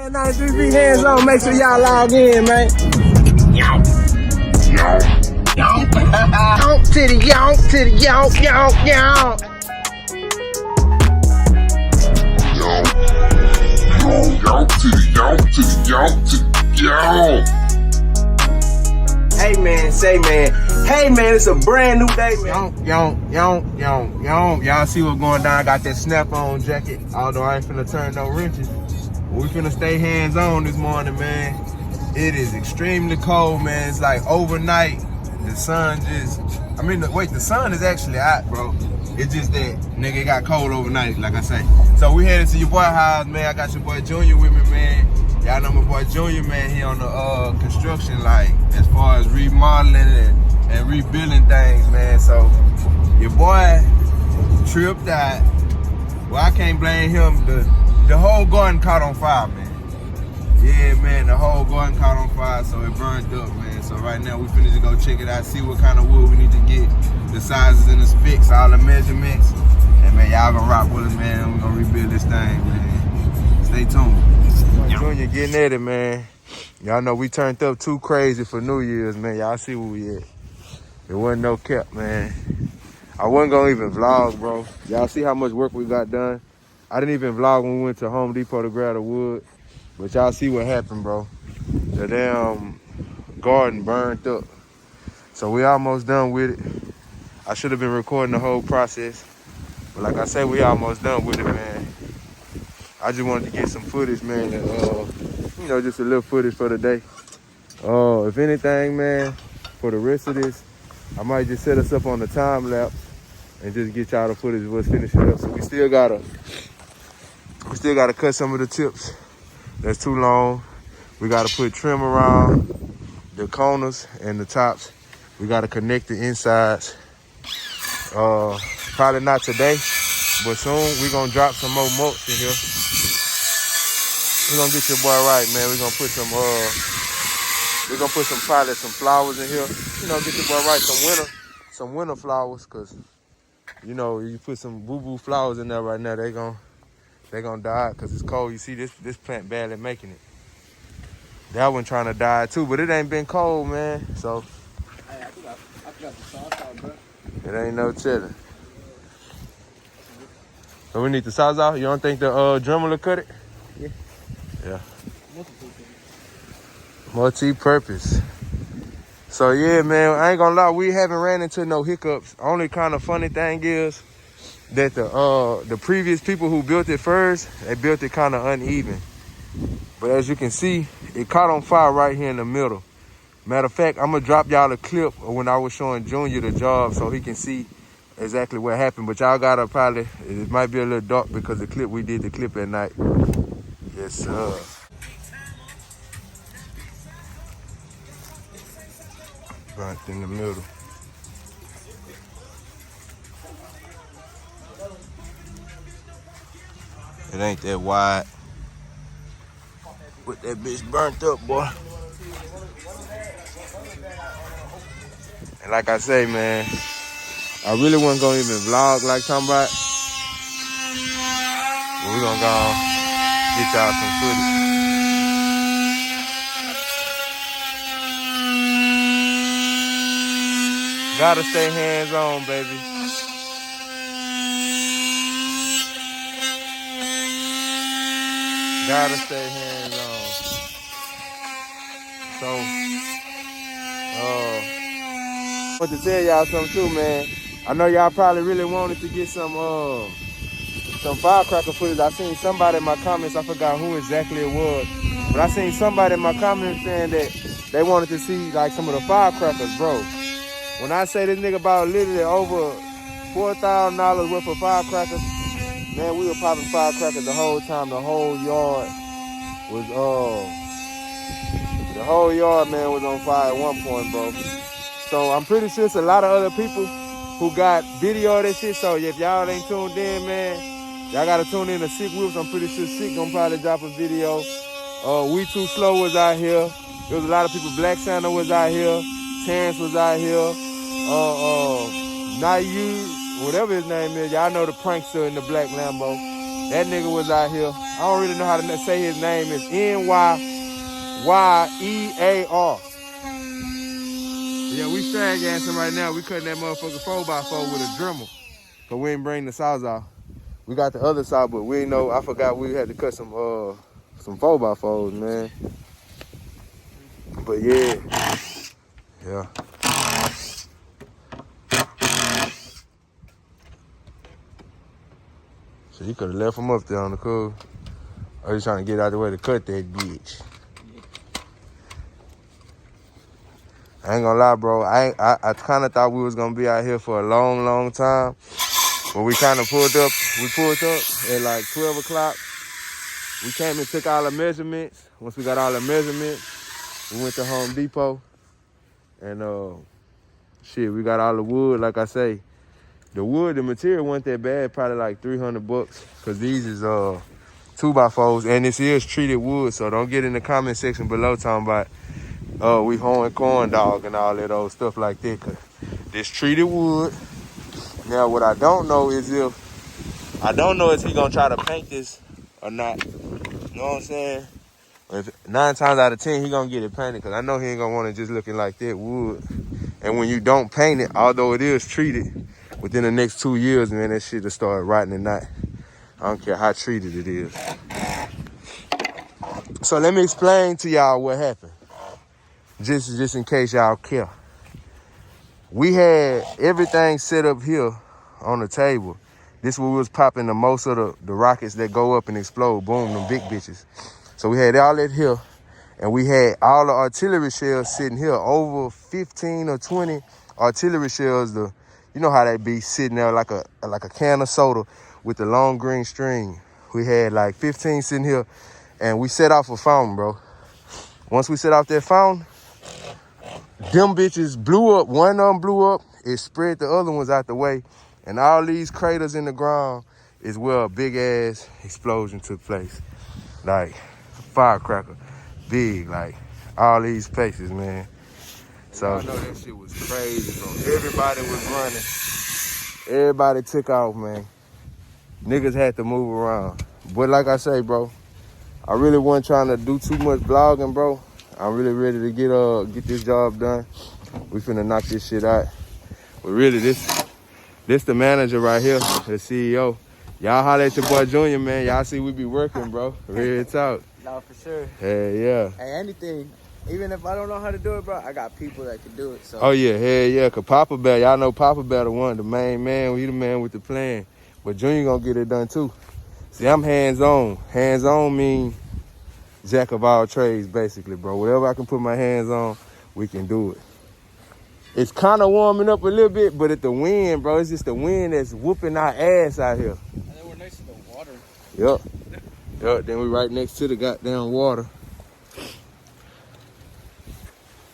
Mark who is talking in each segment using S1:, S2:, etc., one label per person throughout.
S1: Man, 93 feet hands on. Make sure y'all log in, man. Yonk. Yonk. Yonk. Yonk to the yonk to the yonk, yonk, yonk. Yonk. Yonk to the yonk to the yonk to the yonk. Hey man, say man. Hey man, it's a brand new day, man. Yonk. Y'all see what's going down? I got that snap-on jacket. Although I ain't finna turn no wrenches. We finna stay hands-on this morning, man. It is extremely cold, man. It's like overnight. The sun just, the sun is actually out, bro. It's just that, nigga, it got cold overnight, like I say. So we headed to your boy house, man. I got your boy Junior with me, man. Y'all know my boy Junior, man. He on the construction, like, as far as remodeling and rebuilding things, man. So your boy tripped out. Well, I can't blame him. The whole garden caught on fire, man. Yeah, man, the whole garden caught on fire, so it burned up, man. So right now we finna go check it out, see what kind of wood we need to get, the sizes and the specs, all the measurements. And man, y'all gonna rock with it, man. We're gonna rebuild this thing, man. Stay tuned. Junior getting at it, man. Y'all know we turned up too crazy for New Year's, man. Y'all see where we at. It wasn't no cap, man. I wasn't gonna even vlog, bro. Y'all see how much work we got done? I didn't even vlog when we went to Home Depot to grab the wood. But y'all see what happened, bro. The damn garden burned up. So we almost done with it. I should have been recording the whole process. But like I said, we almost done with it, man. I just wanted to get some footage, man. Just a little footage for the day. If anything, man, for the rest of this, I might just set us up on the time lapse and just get y'all the footage of us finishing up. So we still gotta cut some of the tips. That's too long. We gotta put trim around the corners and the tops. We gotta connect the insides. Probably not today, but soon we gonna drop some more mulch in here. We're gonna get your boy right, man. We're gonna put some flowers in here. Get your boy right, some winter flowers, cause you put some boo-boo flowers in there right now, they gonna die because it's cold. You see this plant barely making it. That one trying to die too, but it ain't been cold, man. So hey, I got the sauce out, bro. It ain't no chilling. So we need the sauce out. You don't think the Dremel will cut it? Yeah. Multi-purpose. So yeah, man, I ain't gonna lie, we haven't ran into no hiccups. Only kind of funny thing is that the previous people who built it first, they built it kind of uneven. But as you can see, it caught on fire right here in the middle. Matter of fact, I'm gonna drop y'all a clip of when I was showing Junior the job so he can see exactly what happened. But y'all gotta probably, it might be a little dark because we did the clip at night. Yes, sir. Burnt in the middle. It ain't that wide. But that bitch burnt up, boy. And like I say, man, I really wasn't gonna even vlog like talking about. But we're gonna go get y'all some footage. Gotta stay hands on, baby. Gotta stay hands on. So, I want to tell y'all something too, man. I know y'all probably really wanted to get some firecracker footage. I seen somebody in my comments, I forgot who exactly it was, but I seen somebody in my comments saying that they wanted to see like some of the firecrackers, bro. When I say this nigga bought literally over $4,000 worth of firecrackers, man, we were popping firecrackers the whole time. The whole yard, man, was on fire at one point, bro. So I'm pretty sure it's a lot of other people who got video of that shit. So if y'all ain't tuned in, man, y'all gotta tune in to Sick Whips. I'm pretty sure Sick gonna probably drop a video. We Too Slow was out here. There was a lot of people. Black Santa was out here. Terrence was out here. Nayu, whatever his name is. Y'all know the prankster in the black Lambo. That nigga was out here. I don't really know how to say his name. It's Nyyear. Yeah, we strand gassing right now. We cutting that motherfucker 4x4 with a Dremel. So we ain't bring the saws out. We got the other saw, but we ain't know. I forgot we had to cut some 4x4s, man. But yeah. So you could have left him up there on the cool. Or you trying to get out the way to cut that bitch. I ain't gonna lie, bro. I kind of thought we was gonna be out here for a long, long time. But we kind of pulled up. We pulled up at like 12 o'clock. We came and took all the measurements. Once we got all the measurements, we went to Home Depot. And we got all the wood. Like I say, the wood, the material wasn't that bad. Probably like $300. Cause these is 2x4s, and this is treated wood. So don't get in the comment section below talking about we hoeing corn dog and all that old stuff like that. Cause this treated wood. Now what I don't know is if he gonna try to paint this or not. You know what I'm saying? If 9 times out of 10 he gonna get it painted, cause I know he ain't gonna want it just looking like that wood. And when you don't paint it, although it is treated, within the next 2 years, man, that shit will start rotting and not. I don't care how treated it is. So let me explain to y'all what happened. Just in case y'all care. We had everything set up here on the table. This where we was popping the most of the rockets that go up and explode. Boom, them big bitches. So we had all that here. And we had all the artillery shells sitting here. Over 15 or 20 artillery shells. You know how they be sitting there like a can of soda with the long green string. We had like 15 sitting here. And we set off a fountain, bro. Once we set off that fountain, them bitches blew up. One of them blew up. It spread the other ones out the way. And all these craters in the ground is where a big-ass explosion took place. Like, firecracker. Big, like, all these places, man. So, I know that shit was crazy, bro. Everybody was running. Everybody took off, man. Niggas had to move around. But like I say, bro, I really wasn't trying to do too much vlogging, bro. I'm really ready to get this job done. We finna knock this shit out. But really, this the manager right here, the CEO. Y'all holler at your boy Junior, man. Y'all see we be working, bro. Real talk.
S2: No, for sure.
S1: Hell yeah.
S2: Hey, anything. Even if I don't know how to do it, bro, I got people that can do it. So.
S1: Oh yeah, hell yeah. Cause Papa Bear, y'all know Papa Bear the one, the main man. He the man with the plan. But Junior gonna get it done too. See, I'm hands-on. Hands-on mean jack of all trades, basically, bro. Whatever I can put my hands on, we can do it. It's kind of warming up a little bit, but at the wind, bro, it's just the wind that's whooping our ass out here.
S2: And then we're next to the water.
S1: Yup. Then we right next to the goddamn water.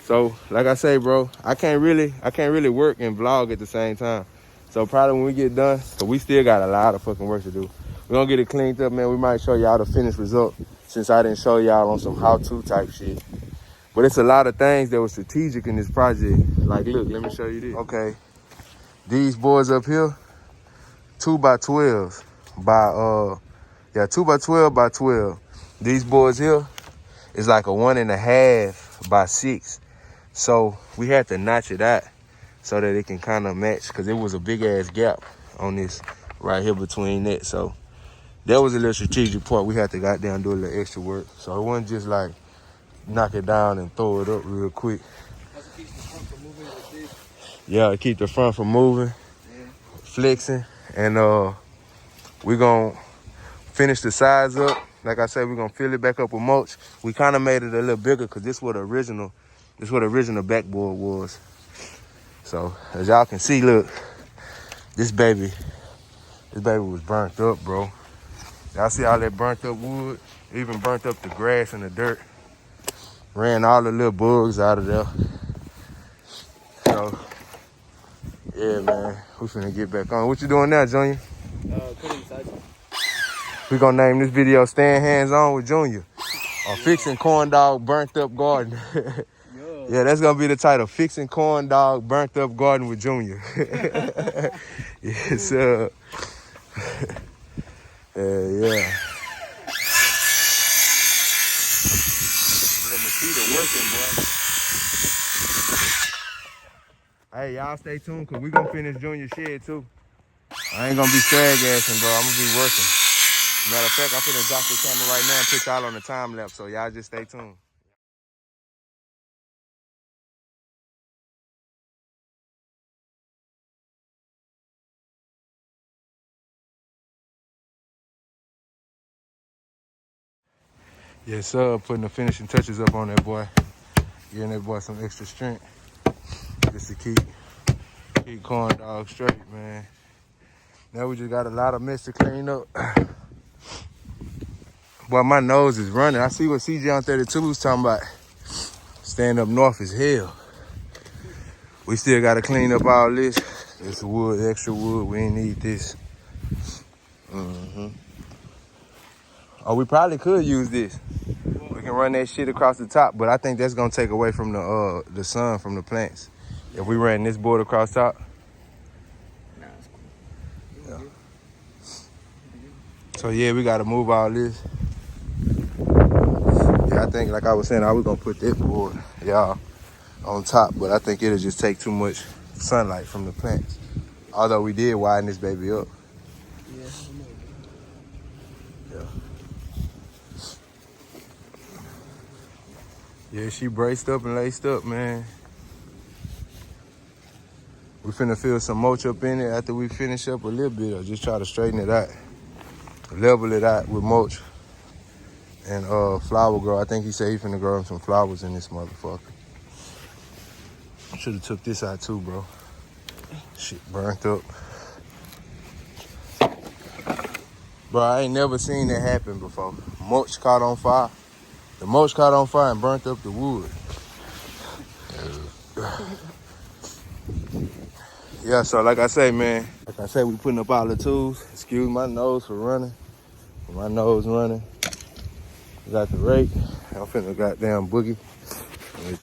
S1: So, like I say, bro, I can't really work and vlog at the same time. So probably when we get done, cause we still got a lot of fucking work to do. We're gonna get it cleaned up, man. We might show y'all the finished result, since I didn't show y'all on some how-to type shit. But it's a lot of things that were strategic in this project. Like, look, let me show you this. Okay, these boards up here, 2x12s by 2x12 by 12. These boards here is like a 1.5 by 6. So we had to notch it out so that it can kind of match, because it was a big ass gap on this right here between that. So that was a little strategic part. We had to goddamn do a little extra work. So it wasn't just like knock it down and throw it up real quick.
S2: Also keeps the front from moving like this.
S1: Yeah, keep the front from moving, flexing, and we gonna finish the sides up. Like I said, we're gonna fill it back up with mulch. We kind of made it a little bigger because this is what the original backboard was. So as y'all can see, look, this baby was burnt up, bro. Y'all see all that burnt up wood? It even burnt up the grass and the dirt. Ran all the little bugs out of there. So yeah, man, we finna get back on. What you doing now, Junior?
S2: Cutting sides.
S1: We gonna name this video "Staying Hands On with Junior" or "Fixing Corn Dog Burnt Up Garden." Yeah, that's gonna be the title: "Fixing Corn Dog Burnt Up Garden with Junior." Yes, sir. Yeah. The mosquito working, boy. Hey, y'all stay tuned, cause we gonna finish Junior shed too. I ain't gonna be drag assing, bro. I'm gonna be working. Matter of fact, I'm finna drop the camera right now and put y'all on the time lapse, so y'all just stay tuned. Yes, sir. Putting the finishing touches up on that boy. Giving that boy some extra strength. Just to keep corn dog straight, man. Now we just got a lot of mess to clean up. Boy, my nose is running. I see what CJ on 32 was talking about. Staying up north is hell. We still gotta clean up all this. It's wood, extra wood. We ain't need this. Oh, we probably could use this. We can run that shit across the top, but I think that's gonna take away from the sun from the plants. If we ran this board across top.
S2: Nah, it's cool.
S1: Yeah. So yeah, we gotta move all this. Yeah, I think like I was saying, I was gonna put this board, on top, but I think it'll just take too much sunlight from the plants. Although we did widen this baby up.
S2: Yeah,
S1: Yeah. Yeah, she braced up and laced up, man. We finna fill some mulch up in it after we finish up a little bit, or just try to straighten it out. Level it out with mulch and flower grow. I think he said he finna grow him some flowers in this motherfucker. Should've took this out too, bro. Shit burnt up. Bro, I ain't never seen that happen before. Mulch caught on fire. The mulch caught on fire and burnt up the wood. Yeah, so like I say, man, we putting up all the tools. Excuse my nose for running. My nose running. We got the rake. I'm finna goddamn boogie.